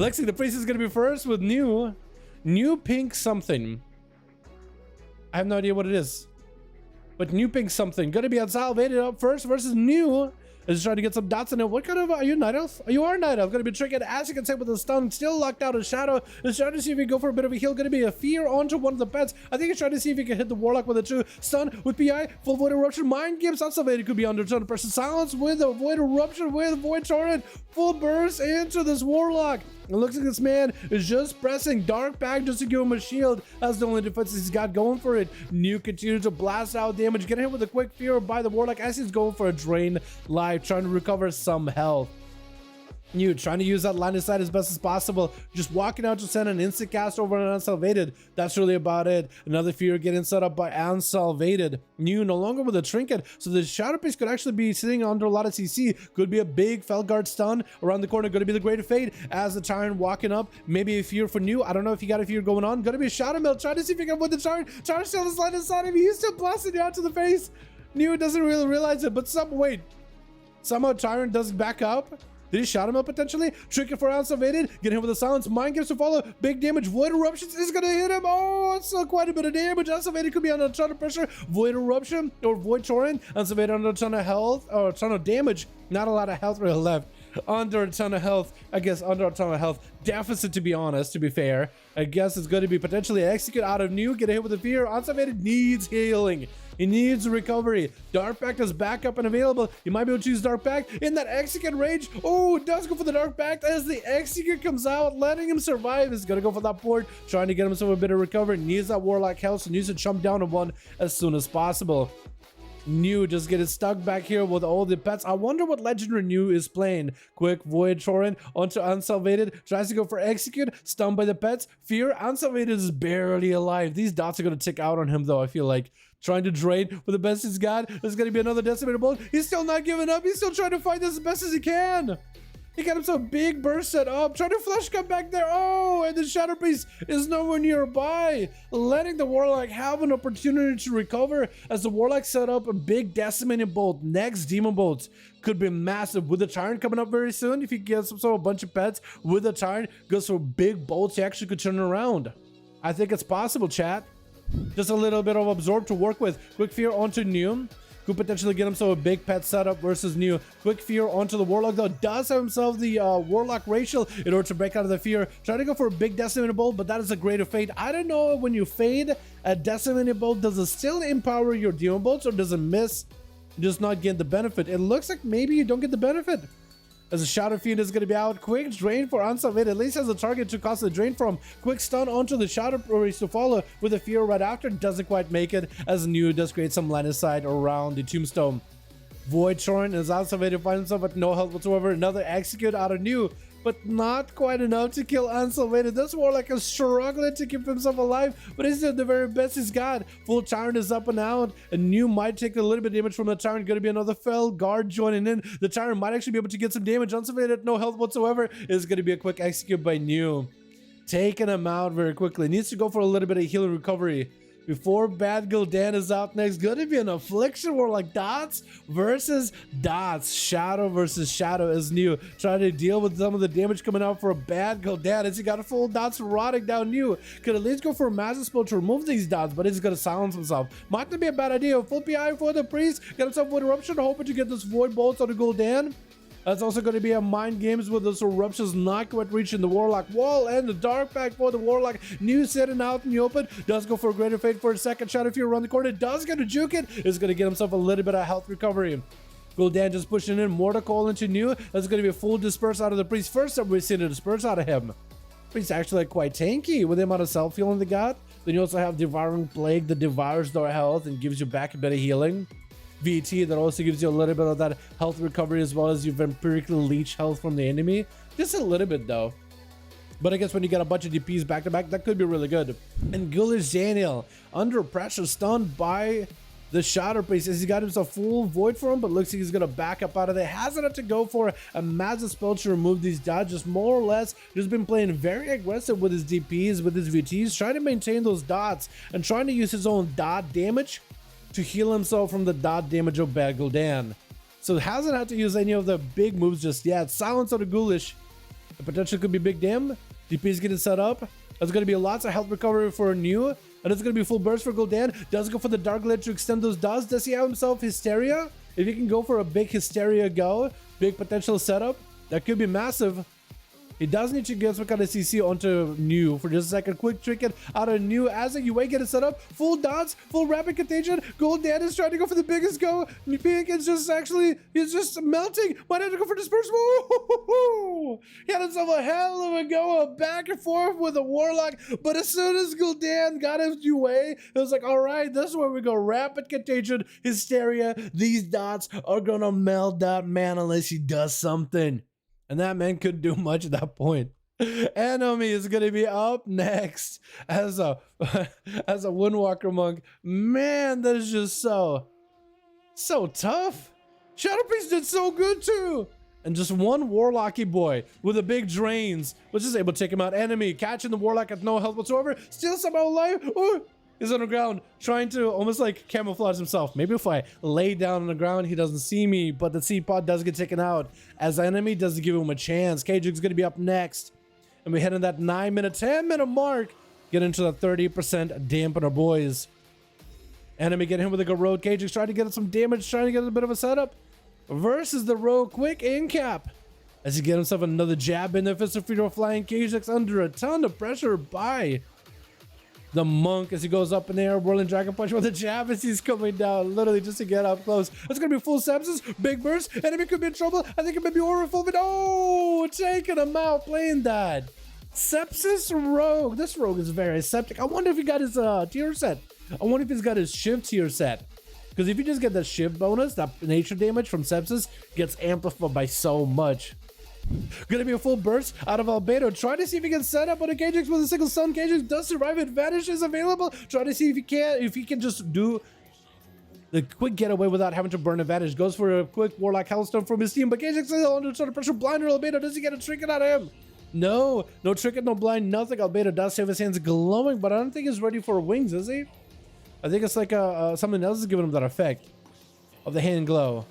Lexi, the priest is gonna be first with new pink something. I have no idea what it is. But new pink something. Gonna be unsalvated up first versus new. Is trying to get some dots in it. What kind of, are you Night Elf? You are Night Elf. Gonna be tricking, as you can say, with the stun. Still locked out of Shadow. Is trying to see if he can go for a bit of a heal. Gonna be a fear onto one of the pets. I think he's trying to see if he can hit the Warlock with a true stun with PI. Full Void Eruption. Mind Games unsalvated. Could be under ton of pressure. Silence with a Void Eruption with Void Torrent. Full burst into this Warlock. It looks like this man is just pressing Dark Pact just to give him a shield. That's the only defense he's got going for it. New continues to blast out damage, getting hit with a quick fear by the Warlock as he's going for a drain life, trying to recover some health. New trying to use that line of sight as best as possible, just walking out to send an instant cast over an unsalvated. That's really about it. Another fear getting set up by unsalvated. New no longer with a trinket, so the Shadow Priest could actually be sitting under a lot of CC. Could be a big Felguard stun around the corner. Going to be the Greater Fate as the Tyrant walking up. Maybe a fear for New. I don't know if he got a fear going on. Going to be a Shadow Mill trying to see if he can win the Tyrant. Trying to steal this line inside him. He's still blasting you out to the face. New doesn't really realize it, but somehow Tyrant does back up. Did he shot him up potentially? Trick it for unsalvated. Get him with a silence. Mind Games to follow. Big damage. Void Eruptions is going to hit him. Oh, it's still quite a bit of damage. Unsalvated could be under a ton of pressure. Void Eruption or Void Torrent. Unsalvated under a ton of health or a ton of damage. Not a lot of health really left. Under a ton of health. I guess under a ton of health. Deficit, to be honest, to be fair. I guess it's going to be potentially execute out of New. Get hit with a fear. Unsalvated needs healing. He needs recovery. Dark Pact is back up and available. You might be able to choose Dark Pact in that Execute rage. Oh, it does go for the Dark Pact as the Execute comes out, letting him survive. He's gonna go for that port, trying to get himself a bit of recovery. Needs that Warlock health, so needs to jump down to one as soon as possible. New just getting stuck back here with all the pets. I wonder what legendary New is playing. Quick Void Torrent onto unsalvated. Tries to go for execute. Stunned by the pets. Fear. Unsalvated is barely alive. These dots are going to tick out on him though, I feel like. Trying to drain with the best he's got. There's going to be another decimator bolt. He's still not giving up. He's still trying to fight this as best as he can. He got himself a big burst set up. Trying to flash cut back there. Oh, and the Shadow Priest is nowhere nearby. Letting the Warlock have an opportunity to recover as the Warlock set up a big decimating bolt. Next Demon Bolts could be massive. With the Tyrant coming up very soon, if he gets himself a bunch of pets with the Tyrant, goes for big bolts, he actually could turn around. I think it's possible, chat. Just a little bit of Absorb to work with. Quick Fear onto New. Could potentially get himself a big pet setup versus New. Quick Fear onto the Warlock though. Does have himself the Warlock racial in order to break out of the fear. Trying to go for a big Decimator Bolt, but that is a Greater Fate. I don't know when you fade a Decimator Bolt, does it still empower your Demon Bolts or does it miss, just not get the benefit? It looks like maybe you don't get the benefit. As a Shadow Fiend is going to be out. Quick Drain for Unsalvated. At least has a target to cause the drain from. Quick Stun onto the Shadow Priest to follow with a Fear right after. Doesn't quite make it as New does create some line of sight around the Tombstone. Void Torrent is Unsalvated, finds himself with no health whatsoever. Another Execute out of New, but not quite enough to kill Unsalvated. This Warlock is struggling to keep himself alive, but he's doing the very best he's got. Full Tyrant is up and out, and New might take a little bit of damage from the Tyrant. Going to be another Felguard joining in. The Tyrant might actually be able to get some damage. Unsalvated, no health whatsoever. Is going to be a quick execute by New. Taking him out very quickly. Needs to go for a little bit of healing recovery before Bad Gul'dan is out next. Going to be an Affliction Warlock. Dots versus Dots. Shadow versus Shadow is New. Trying to deal with some of the damage coming out for a Bad Gul'dan as he got a full Dots rotting down New. Could at least go for a Massive Spell to remove these Dots, but he's going to silence himself. Might not be a bad idea. Full PI for the Priest. Got himself Void Eruption, hoping to get this Void Bolts on the Gul'dan. That's also going to be a Mind Games with those Eruptions not quite reaching the Warlock wall, and the Dark Pact for the Warlock. New sitting out in the open. Does go for a Greater Fate for a second. Shadow Fear around the corner. Does get to juke it. Is going to get himself a little bit of health recovery. Gul'dan just pushing in. Mortal Call into New. That's going to be a full Disperse out of the Priest. First time we're seeing a Disperse out of him. Priest actually quite tanky with the amount of self-healing they got. Then you also have Devouring Plague that devours their health and gives you back a bit of healing. VT that also gives you a little bit of that health recovery as well as you vampirically leech health from the enemy. Just a little bit though. But I guess when you get a bunch of DPs back to back, that could be really good. And Ghoulish Daniel under pressure, stunned by the Shadow Priest. He's got himself full Void for him, but looks like he's going to back up out of there. Hasn't had to go for a massive spell to remove these dodges. More or less, just been playing very aggressive with his DPs, with his VTs, trying to maintain those dots and trying to use his own dot damage to heal himself from the dot damage of Bad Gul'dan. So hasn't had to use any of the big moves just yet. Silence of the Ghoulish The potential could be big damn. DP is getting set up. There's going to be lots of health recovery for New. And it's going to be full burst for Gul'dan. Does go for the Dark Glade to extend those dots. Does he have himself Hysteria? If he can go for a big Hysteria go, big potential setup, that could be massive. He does need to get some kind of CC onto New for just a second. Quick trinket out of New as a UA get it set up. Full dots, full rapid contagion. Gul'dan is trying to go for the biggest go. Pink is just actually, he's just melting. Might have to go for dispersion. He had himself a hell of a go, back and forth with a Warlock. But as soon as Gul'dan got his UA, it was like, all right, this is where we go. Rapid contagion, Hysteria. These dots are gonna melt that man unless he does something. And that man couldn't do much at that point. Enemy is going to be up next as a Windwalker monk. Man, that is just so tough. Shadow Priest did so good too. And just one Warlocky boy with the big drains was just able to take him out. Enemy catching the Warlock at no health whatsoever. Still somehow alive. Ooh. He's on the ground trying to almost like camouflage himself. Maybe if I lay down on the ground, he doesn't see me, but the seed pod does get taken out as the enemy doesn't give him a chance. Kajik's going to be up next. And we head in that 9-minute, 10-minute mark. Get into the 30% dampener, boys. Enemy getting him with a good road. Kajik's trying to get some damage, trying to get a bit of a setup. Versus the road, quick in cap. As he gets himself another jab in the Fist of Fury flying. Kajik's under a ton of pressure by the monk as he goes up in the air, whirling dragon punch with a jab as he's coming down, literally just to get up close. It's gonna be full sepsis, big burst, enemy could be in trouble. I think it may be horrifying. Oh, taking him out, playing that. Sepsis rogue. This rogue is very septic. I wonder if he got his tier set. I wonder if he's got his shift tier set. Because if you just get the shift bonus, that nature damage from sepsis gets amplified by so much. Gonna be a full burst out of Albedo. Try to see if he can set up on a Kajix with a single stun. Kajix does survive. Advantage is available. Try to see if he can just do the quick getaway without having to burn advantage. Goes for a quick Warlock Hellstone from his team, but Kajix is under sort of pressure. Blinder Albedo. Does he get a trinket out of him? No trinket, no blind, nothing. Albedo does have his hands glowing, but I don't think he's ready for wings, is he? I think it's like something else is giving him that effect of the hand glow.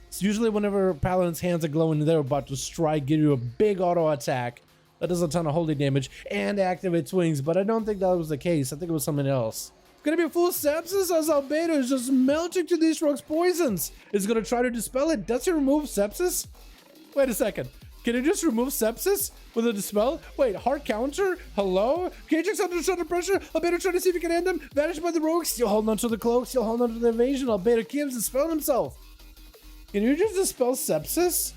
It's usually whenever Paladin's hands are glowing, they're about to strike, give you a big auto attack that does a ton of holy damage and activates wings, but I don't think that was the case. I think it was something else. It's gonna be a full sepsis as Albedo is just melting to these rogues' poisons. Is gonna try to dispel it. Does he remove sepsis? Wait a second. Can he just remove sepsis with a dispel? Wait, hard counter? Hello? Kajix under pressure. Albedo trying to see if he can end him. Vanished by the rogue. Still holding onto the cloak. Still holding onto the evasion. Albedo keeps dispelling himself. Can you just dispel sepsis?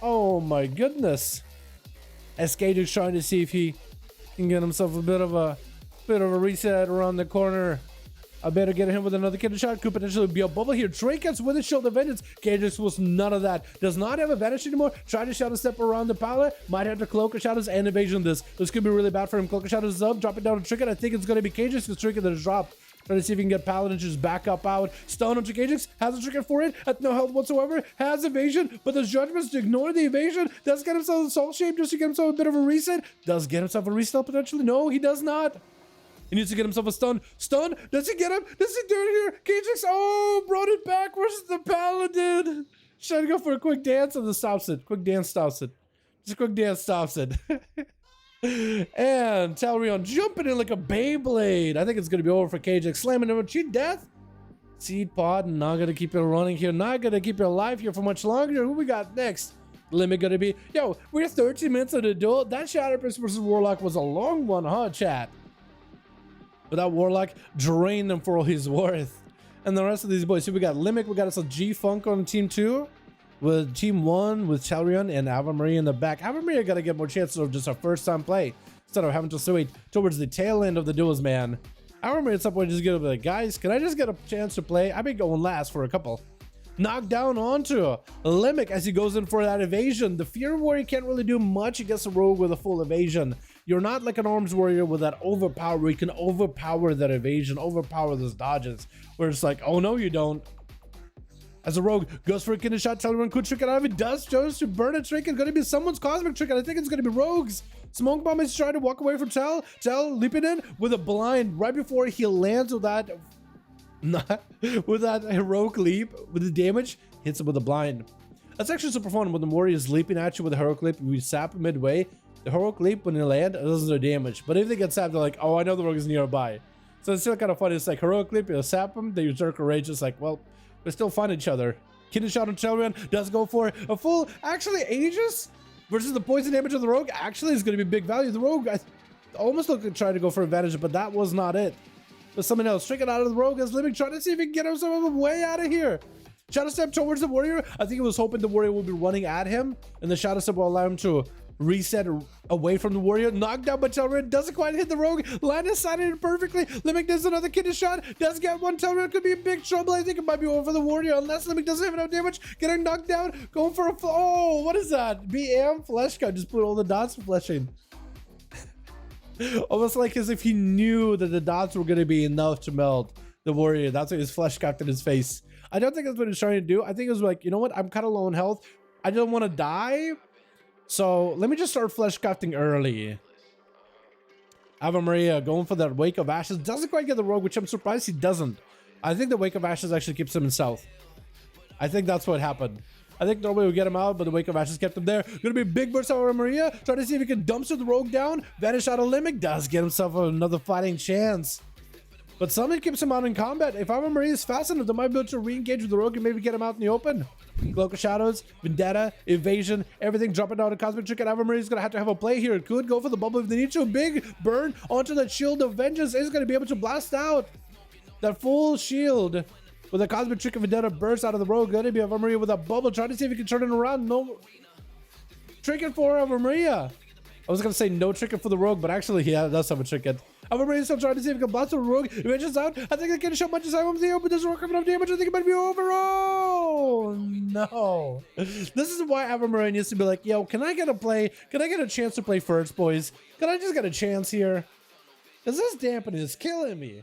Oh my goodness. Kajix trying to see if he can get himself a bit of a reset around the corner. I better get him with another kidney shot. Could potentially be a bubble here. Trinkets with a shield of vengeance. Kajix was none of that. Does not have a vanish anymore. Try to shadow step around the pallet. Might have to cloak of shadows and evasion this. This could be really bad for him. Cloak of shadows is up. Drop it down to Trinket. I think it's going to be Kajix because Trinket is dropped. Trying to see if he can get Paladin to just back up out. Stun onto Kajix. Has a Trinket for it. At no health whatsoever. Has evasion. But there's judgments to ignore the evasion. Does get himself a soul shape just to get himself a bit of a reset. Does get himself a reset potentially. No, he does not. He needs to get himself a stun. Stun? Does he get him? Does he do it here? Kajix, oh, brought it back. Where's the Paladin? Trying to go for a quick dance and the stops it. Quick dance stops it. Just a quick dance stops it. And Dalaran jumping in like a Beyblade. I think it's going to be over for Kajix. Slamming him with cheat death. Seed pod, not going to keep it running here. Not going to keep it alive here for much longer. Who we got next? Limit going to be... Yo, we're 13 minutes of the duel. That Shadow Priest versus Warlock was a long one, huh, chat? But that Warlock drained them for all he's worth. And the rest of these boys. So we got Limit. We got us a G-Funk on team 2. With team 1 with Dalaran and Ave Maria in the back. Ave Maria got to get more chances of just a first time play instead of having to wait towards the tail end of the duels, man. Ave Maria at some point just get up like, guys, can I just get a chance to play? I've been going last for a couple. Knocked down onto Limit as he goes in for that evasion. The Fear Warrior can't really do much against a rogue with a full evasion. You're not like an Arms Warrior with that overpower where you can overpower that evasion, overpower those dodges, where it's like, oh no, you don't. As a rogue goes for a kidney shot, Dalaran could trick it out of it. Does chose to burn a trick. It's going to be someone's cosmic trick. And I think it's going to be Rogue's. Smoke Bomb is trying to walk away from Tal. Tal leaping in with a blind right before he lands with that, with that heroic leap with the damage. Hits him with a blind. That's actually super fun when the warrior is leaping at you with a heroic leap. We sap midway. The heroic leap, when you land, it doesn't do damage. But if they get sapped, they're like, oh, I know the rogue is nearby. So it's still kind of funny. It's like heroic leap, you sap them, they Berserker Rage. It's like, well, we still find each other. Kidney shot on Dalaran does go for a full, actually, Aegis versus the poison damage of the rogue actually is going to be big value. The rogue, I almost looked at trying to go for advantage, but that was not it. But something else, straight out of the rogue as Limit trying to see if he can get himself way out of here. Shadow Step towards the warrior. I think he was hoping the warrior would be running at him, and the Shadow Step will allow him to reset away from the warrior. Knocked down by Dalaran, doesn't quite hit the rogue. Linus sighted it perfectly. Limit does another kidney shot, does get one. Dalaran could be in big trouble. I think it might be over for the warrior unless Limit doesn't have enough damage. Getting knocked down, going for a oh, what is that? BM flesh cut, just put all the dots for fleshing. Almost like as if he knew that the dots were going to be enough to melt the warrior. That's why his flesh cut in his face. I don't think that's what he's trying to do. I think it was like, you know what? I'm kind of low on health. I don't want to die. So let me just start flesh crafting early. Ave Maria going for that Wake of Ashes. Doesn't quite get the rogue, which I'm surprised he doesn't. I think the Wake of Ashes actually keeps him in stealth. I think that's what happened. I think nobody would get him out, but the Wake of Ashes kept him there. Gonna be a big burst out of Ave Maria. Trying to see if he can dumpster the rogue down. Vanish out of limit. Does get himself another fighting chance. But Summon keeps him out in combat. If Ave Maria is fast enough, they might be able to re-engage with the rogue and maybe get him out in the open. Cloak of Shadows, Vendetta, Evasion, everything dropping down to Cosmic Trick, and Ave Maria's gonna have to have a play here. It could go for the bubble if they need to. Big burn onto that Shield of Vengeance. Is gonna be able to blast out that full shield with a Cosmic Trick of Vendetta burst out of the rogue. Gonna be Ave Maria with a bubble, trying to see if he can turn it around. No tricking for Ave Maria. I was gonna say no tricking for the rogue, but actually he does have a trick. Ave Maria's still trying to see if he can blast the rogue. Evasion's out. I think I can show much as I want to open. There's rogue enough damage. I think it might be over. Oh no! This is why Ave Maria needs to be like, yo, can I get a play? Can I get a chance to play first, boys? Can I just get a chance here? Because this dampening is killing me.